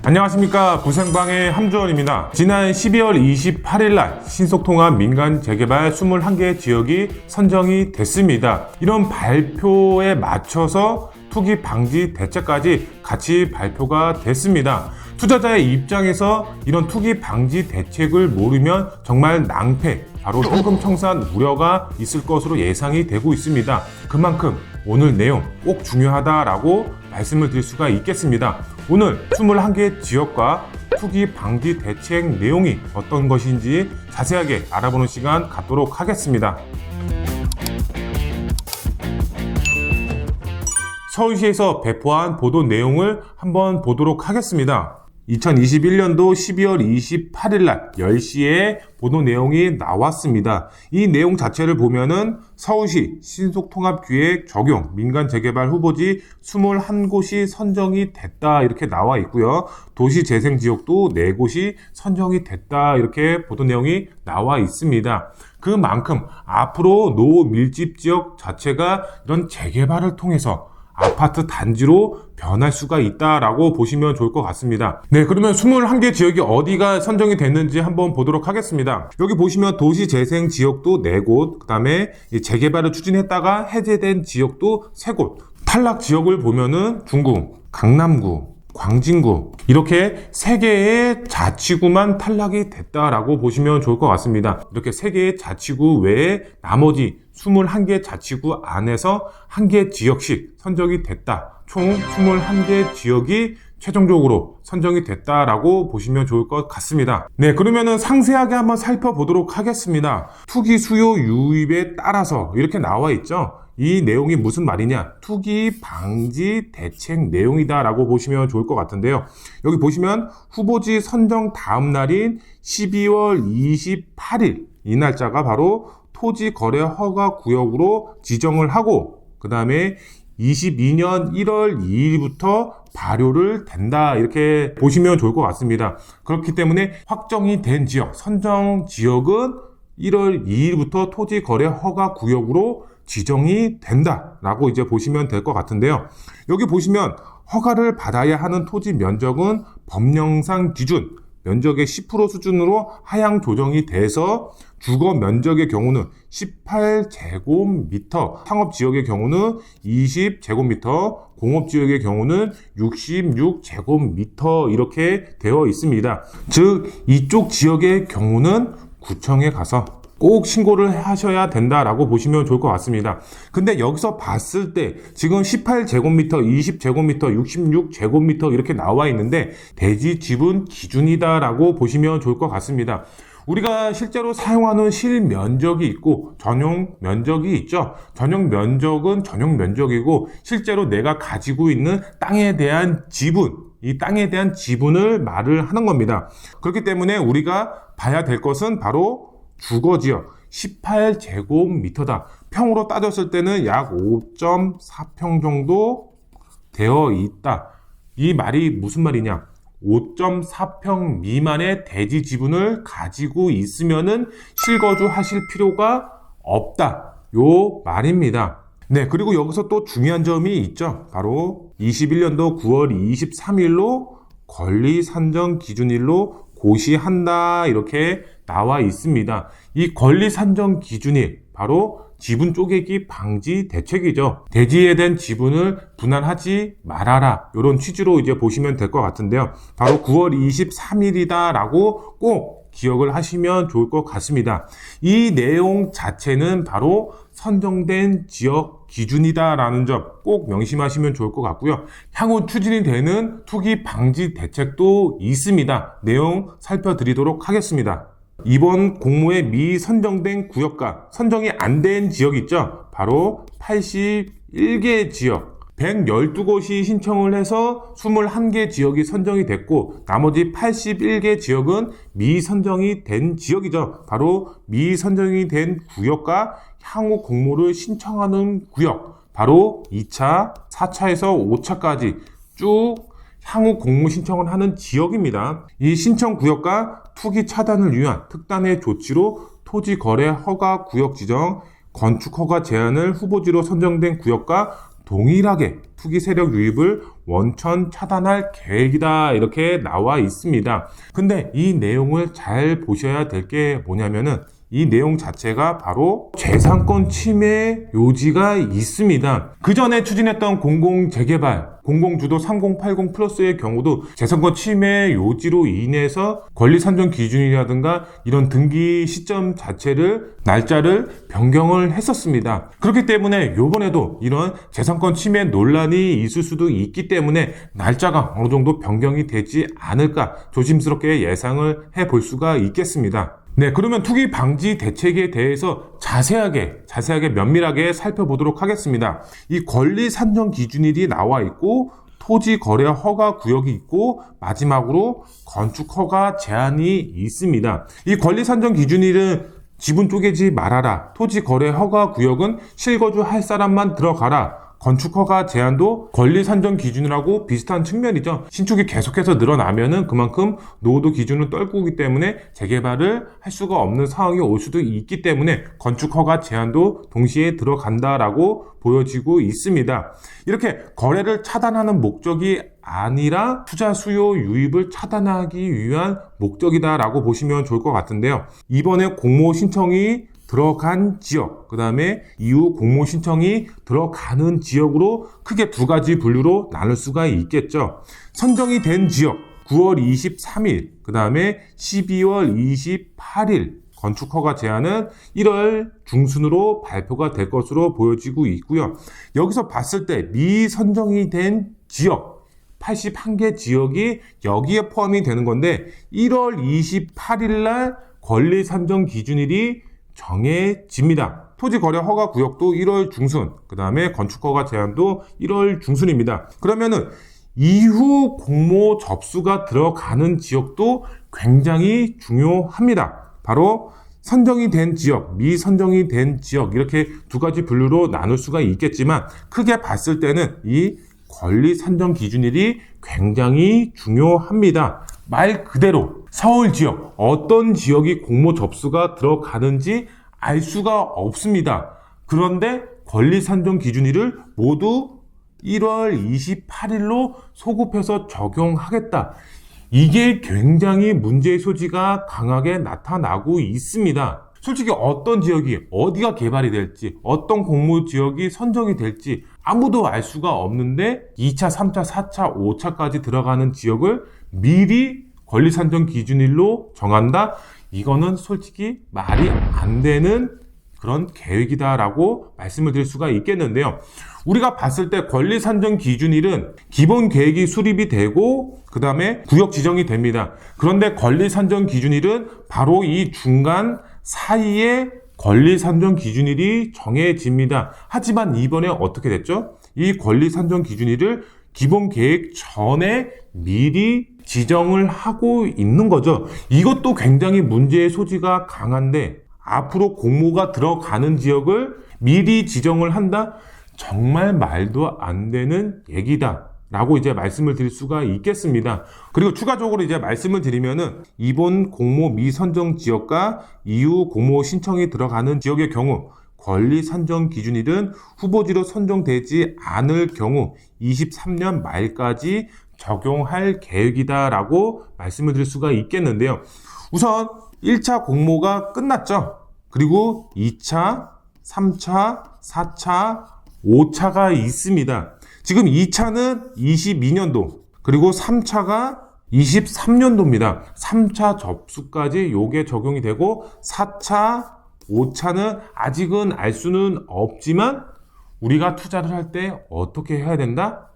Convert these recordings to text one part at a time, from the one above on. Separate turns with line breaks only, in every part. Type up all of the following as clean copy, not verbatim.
안녕하십니까, 부생방의 함주원입니다. 지난 12월 28일 날 신속통합 민간 재개발 21개 지역이 선정이 됐습니다. 이런 발표에 맞춰서 투기 방지 대책까지 같이 발표가 됐습니다. 투자자의 입장에서 이런 투기 방지 대책을 모르면 정말 낭패, 바로 현금 청산 우려가 있을 것으로 예상이 되고 있습니다. 그만큼 오늘 내용 꼭 중요하다라고 말씀을 드릴 수가 있겠습니다. 오늘 21개 지역과 투기 방지 대책 내용이 어떤 것인지 자세하게 알아보는 시간 갖도록 하겠습니다. 서울시에서 배포한 보도 내용을 한번 보도록 하겠습니다. 2021년도 12월 28일 날 10시에 보도 내용이 나왔습니다. 이 내용 자체를 보면은 서울시 신속통합기획 적용 민간 재개발 후보지 21곳이 선정이 됐다 이렇게 나와 있고요. 도시재생지역도 4곳이 선정이 됐다 이렇게 보도 내용이 나와 있습니다. 그만큼 앞으로 노밀집 지역 자체가 이런 재개발을 통해서 아파트 단지로 변할 수가 있다라고 보시면 좋을 것 같습니다. 네, 그러면 21개 지역이 어디가 선정이 됐는지 한번 보도록 하겠습니다. 여기 보시면 도시재생 지역도 4곳, 그 다음에 재개발을 추진했다가 해제된 지역도 3곳, 탈락 지역을 보면은 중구, 강남구, 광진구 이렇게 3개의 자치구만 탈락이 됐다라고 보시면 좋을 것 같습니다. 이렇게 3개의 자치구 외에 나머지 21개 자치구 안에서 1개 지역씩 선정이 됐다. 총 21개 지역이 최종적으로 선정이 됐다라고 보시면 좋을 것 같습니다. 네, 그러면은 상세하게 한번 살펴보도록 하겠습니다. 투기 수요 유입에 따라서 이렇게 나와 있죠. 이 내용이 무슨 말이냐? 투기 방지 대책 내용이다라고 보시면 좋을 것 같은데요. 여기 보시면 후보지 선정 다음 날인 12월 28일 이 날짜가 바로 토지 거래 허가 구역으로 지정을 하고 그 다음에 22년 1월 2일부터 발효를 된다 이렇게 보시면 좋을 것 같습니다. 그렇기 때문에 확정이 된 지역, 선정 지역은 1월 2일부터 토지 거래 허가 구역으로 지정이 된다라고 이제 보시면 될 것 같은데요. 여기 보시면 허가를 받아야 하는 토지 면적은 법령상 기준 면적의 10% 수준으로 하향 조정이 돼서 주거 면적의 경우는 18제곱미터, 상업지역의 경우는 20제곱미터, 공업지역의 경우는 66제곱미터 이렇게 되어 있습니다. 즉 이쪽 지역의 경우는 구청에 가서 꼭 신고를 하셔야 된다라고 보시면 좋을 것 같습니다. 근데 여기서 봤을 때 지금 18제곱미터, 20제곱미터, 66제곱미터 이렇게 나와 있는데 대지 지분 기준이다라고 보시면 좋을 것 같습니다. 우리가 실제로 사용하는 실면적이 있고 전용 면적이 있죠. 전용 면적은 전용 면적이고 실제로 내가 가지고 있는 땅에 대한 지분, 이 땅에 대한 지분을 말을 하는 겁니다. 그렇기 때문에 우리가 봐야 될 것은 바로 주거지역 18제곱미터다. 평으로 따졌을 때는 약 5.4평 정도 되어 있다. 이 말이 무슨 말이냐? 5.4평 미만의 대지 지분을 가지고 있으면은 실거주 하실 필요가 없다. 요 말입니다. 네, 그리고 여기서 또 중요한 점이 있죠. 바로 21년도 9월 23일로 권리 산정 기준일로 고시한다 이렇게 나와 있습니다. 이 권리 산정 기준일 바로 지분 쪼개기 방지 대책이죠. 대지에 대한 지분을 분할하지 말아라 이런 취지로 이제 보시면 될 것 같은데요. 바로 9월 23일이다라고 꼭 기억을 하시면 좋을 것 같습니다. 이 내용 자체는 바로 선정된 지역 기준이다라는 점 꼭 명심하시면 좋을 것 같고요. 향후 추진이 되는 투기 방지 대책도 있습니다. 내용 살펴드리도록 하겠습니다. 이번 공모에 미선정된 구역과 선정이 안 된 지역 있죠? 바로 81개 지역. 112곳이 신청을 해서 21개 지역이 선정이 됐고 나머지 81개 지역은 미선정이 된 지역이죠. 바로 미선정이 된 구역과 향후 공모를 신청하는 구역 바로 2차, 4차에서 5차까지 쭉 향후 공모 신청을 하는 지역입니다. 이 신청 구역과 투기 차단을 위한 특단의 조치로 토지 거래 허가 구역 지정, 건축 허가 제한을 후보지로 선정된 구역과 동일하게 투기 세력 유입을 원천 차단할 계획이다 이렇게 나와 있습니다. 근데 이 내용을 잘 보셔야 될 게 뭐냐면은 이 내용 자체가 바로 재산권 침해 요지가 있습니다. 그 전에 추진했던 공공재개발, 공공주도 3080 플러스의 경우도 재산권 침해 요지로 인해서 권리 산정 기준이라든가 이런 등기 시점 자체를 날짜를 변경을 했었습니다. 그렇기 때문에 이번에도 이런 재산권 침해 논란이 있을 수도 있기 때문에 날짜가 어느 정도 변경이 되지 않을까 조심스럽게 예상을 해볼 수가 있겠습니다. 네, 그러면 투기 방지 대책에 대해서 자세하게 면밀하게 살펴보도록 하겠습니다. 이 권리 산정 기준일이 나와 있고 토지 거래 허가 구역이 있고 마지막으로 건축 허가 제한이 있습니다. 이 권리 산정 기준일은 지분 쪼개지 말아라. 토지 거래 허가 구역은 실거주 할 사람만 들어가라. 건축허가 제한도 권리 산정 기준이라고 비슷한 측면이죠. 신축이 계속해서 늘어나면은 그만큼 노후도 기준을 떨구기 때문에 재개발을 할 수가 없는 상황이 올 수도 있기 때문에 건축허가 제한도 동시에 들어간다라고 보여지고 있습니다. 이렇게 거래를 차단하는 목적이 아니라 투자 수요 유입을 차단하기 위한 목적이다라고 보시면 좋을 것 같은데요. 이번에 공모 신청이 들어간 지역, 그 다음에 이후 공모 신청이 들어가는 지역으로 크게 두 가지 분류로 나눌 수가 있겠죠. 선정이 된 지역 9월 23일, 그 다음에 12월 28일 건축허가 제한은 1월 중순으로 발표가 될 것으로 보여지고 있고요. 여기서 봤을 때 미선정이 된 지역 81개 지역이 여기에 포함이 되는 건데 1월 28일 날 권리 산정 기준일이 정해집니다. 토지 거래 허가 구역도 1월 중순, 그 다음에 건축 허가 제한도 1월 중순입니다. 그러면은 이후 공모 접수가 들어가는 지역도 굉장히 중요합니다. 바로 선정이 된 지역, 미선정이 된 지역 이렇게 두 가지 분류로 나눌 수가 있겠지만 크게 봤을 때는 이 권리 산정 기준일이 굉장히 중요합니다. 말 그대로 서울 지역 어떤 지역이 공모 접수가 들어가는지 알 수가 없습니다. 그런데 권리 산정 기준일을 모두 1월 28일로 소급해서 적용하겠다. 이게 굉장히 문제의 소지가 강하게 나타나고 있습니다. 솔직히 어떤 지역이 어디가 개발이 될지 어떤 공모 지역이 선정이 될지 아무도 알 수가 없는데 2차, 3차, 4차, 5차까지 들어가는 지역을 미리 권리 산정 기준일로 정한다? 이거는 솔직히 말이 안 되는 그런 계획이다라고 말씀을 드릴 수가 있겠는데요. 우리가 봤을 때 권리 산정 기준일은 기본 계획이 수립이 되고 그 다음에 구역 지정이 됩니다. 그런데 권리 산정 기준일은 바로 이 중간 사이에 권리 산정 기준일이 정해집니다. 하지만 이번에 어떻게 됐죠? 이 권리 산정 기준일을 기본 계획 전에 미리 지정을 하고 있는 거죠. 이것도 굉장히 문제의 소지가 강한데 앞으로 공모가 들어가는 지역을 미리 지정을 한다? 정말 말도 안 되는 얘기다 라고 이제 말씀을 드릴 수가 있겠습니다. 그리고 추가적으로 이제 말씀을 드리면은 이번 공모 미선정 지역과 이후 공모 신청이 들어가는 지역의 경우 권리 산정 기준일은 후보지로 선정되지 않을 경우 23년 말까지 적용할 계획이다라고 말씀을 드릴 수가 있겠는데요. 우선 1차 공모가 끝났죠. 그리고 2차, 3차, 4차, 5차가 있습니다. 지금 2차는 22년도, 그리고 3차가 23년도입니다. 3차 접수까지 요게 적용이 되고 4차, 5차는 아직은 알 수는 없지만 우리가 투자를 할 때 어떻게 해야 된다?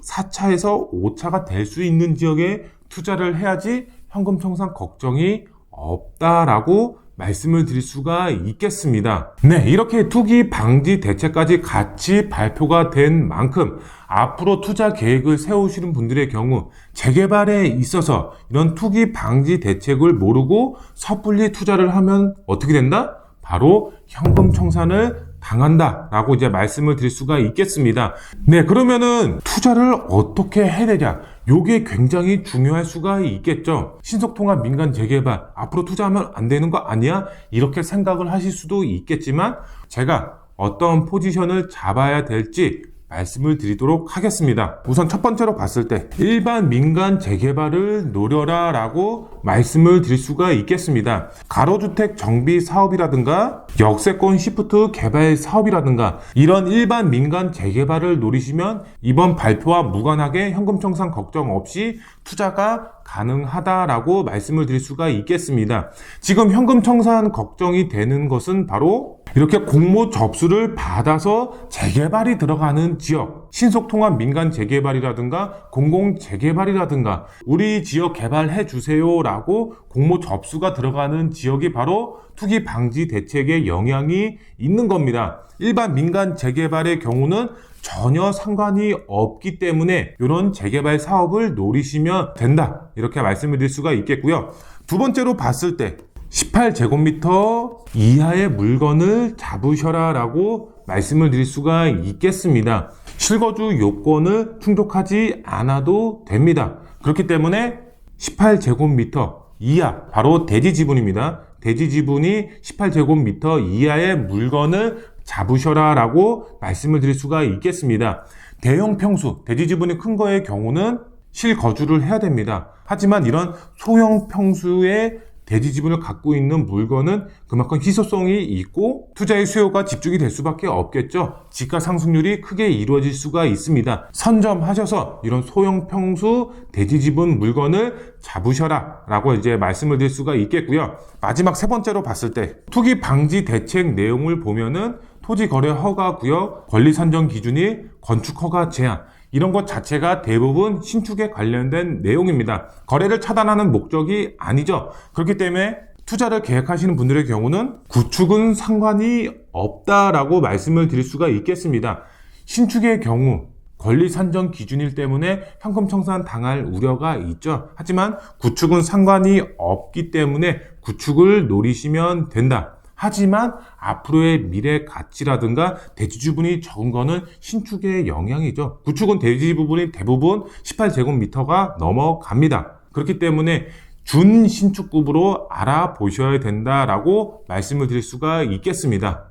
4차에서 5차가 될 수 있는 지역에 투자를 해야지 현금 청산 걱정이 없다라고 말씀을 드릴 수가 있겠습니다. 네, 이렇게 투기 방지 대책까지 같이 발표가 된 만큼 앞으로 투자 계획을 세우시는 분들의 경우 재개발에 있어서 이런 투기 방지 대책을 모르고 섣불리 투자를 하면 어떻게 된다? 바로 현금 청산을 당한다 라고 이제 말씀을 드릴 수가 있겠습니다. 네, 그러면은 투자를 어떻게 해야 되냐? 요게 굉장히 중요할 수가 있겠죠. 신속통합 민간 재개발 앞으로 투자하면 안 되는 거 아니야? 이렇게 생각을 하실 수도 있겠지만 제가 어떤 포지션을 잡아야 될지 말씀을 드리도록 하겠습니다. 우선 첫 번째로 봤을 때 일반 민간 재개발을 노려라 라고 말씀을 드릴 수가 있겠습니다. 가로주택 정비 사업이라든가 역세권 시프트 개발 사업이라든가 이런 일반 민간 재개발을 노리시면 이번 발표와 무관하게 현금 청산 걱정 없이 투자가 가능하다라고 말씀을 드릴 수가 있겠습니다. 지금 현금 청산 걱정이 되는 것은 바로 이렇게 공모 접수를 받아서 재개발이 들어가는 지역, 신속통합 민간 재개발이라든가 공공 재개발이라든가 우리 지역 개발해 주세요 라고 공모 접수가 들어가는 지역이 바로 투기 방지 대책에 영향이 있는 겁니다. 일반 민간 재개발의 경우는 전혀 상관이 없기 때문에 이런 재개발 사업을 노리시면 된다, 이렇게 말씀을 드릴 수가 있겠고요. 두 번째로 봤을 때 18제곱미터 이하의 물건을 잡으셔라 라고 말씀을 드릴 수가 있겠습니다. 실거주 요건을 충족하지 않아도 됩니다. 그렇기 때문에 18제곱미터 이하, 바로 대지지분입니다. 대지지분이 18제곱미터 이하의 물건을 잡으셔라 라고 말씀을 드릴 수가 있겠습니다. 대형 평수, 대지지분이 큰 거의 경우는 실거주를 해야 됩니다. 하지만 이런 소형 평수의 대지지분을 갖고 있는 물건은 그만큼 희소성이 있고 투자의 수요가 집중이 될 수밖에 없겠죠. 지가 상승률이 크게 이루어질 수가 있습니다. 선점하셔서 이런 소형 평수 대지지분 물건을 잡으셔라 라고 이제 말씀을 드릴 수가 있겠고요. 마지막 세 번째로 봤을 때 투기 방지 대책 내용을 보면은 토지거래 허가구역, 권리 산정 기준이 건축 허가 제한, 이런 것 자체가 대부분 신축에 관련된 내용입니다. 거래를 차단하는 목적이 아니죠. 그렇기 때문에 투자를 계획하시는 분들의 경우는 구축은 상관이 없다라고 말씀을 드릴 수가 있겠습니다. 신축의 경우 권리 산정 기준일 때문에 현금 청산 당할 우려가 있죠. 하지만 구축은 상관이 없기 때문에 구축을 노리시면 된다. 하지만 앞으로의 미래 가치라든가 대지주분이 적은 거는 신축의 영향이죠. 구축은 대지부분이 대부분 18제곱미터가 넘어갑니다. 그렇기 때문에 준신축급으로 알아보셔야 된다라고 말씀을 드릴 수가 있겠습니다.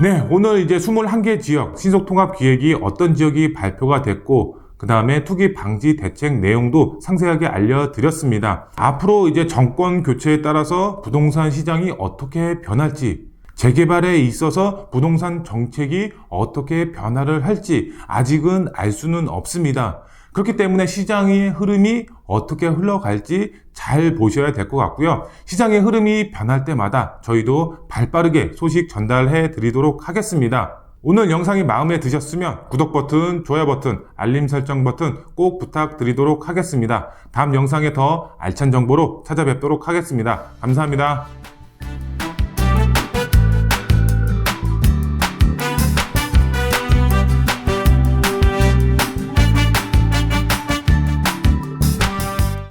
네, 오늘 이제 21개 지역 신속통합기획이 어떤 지역이 발표가 됐고 그 다음에 투기 방지 대책 내용도 상세하게 알려드렸습니다. 앞으로 이제 정권 교체에 따라서 부동산 시장이 어떻게 변할지, 재개발에 있어서 부동산 정책이 어떻게 변화를 할지 아직은 알 수는 없습니다. 그렇기 때문에 시장의 흐름이 어떻게 흘러갈지 잘 보셔야 될 것 같고요. 시장의 흐름이 변할 때마다 저희도 발빠르게 소식 전달해 드리도록 하겠습니다. 오늘 영상이 마음에 드셨으면 구독 버튼, 좋아요 버튼, 알림 설정 버튼 꼭 부탁드리도록 하겠습니다. 다음 영상에 더 알찬 정보로 찾아뵙도록 하겠습니다. 감사합니다.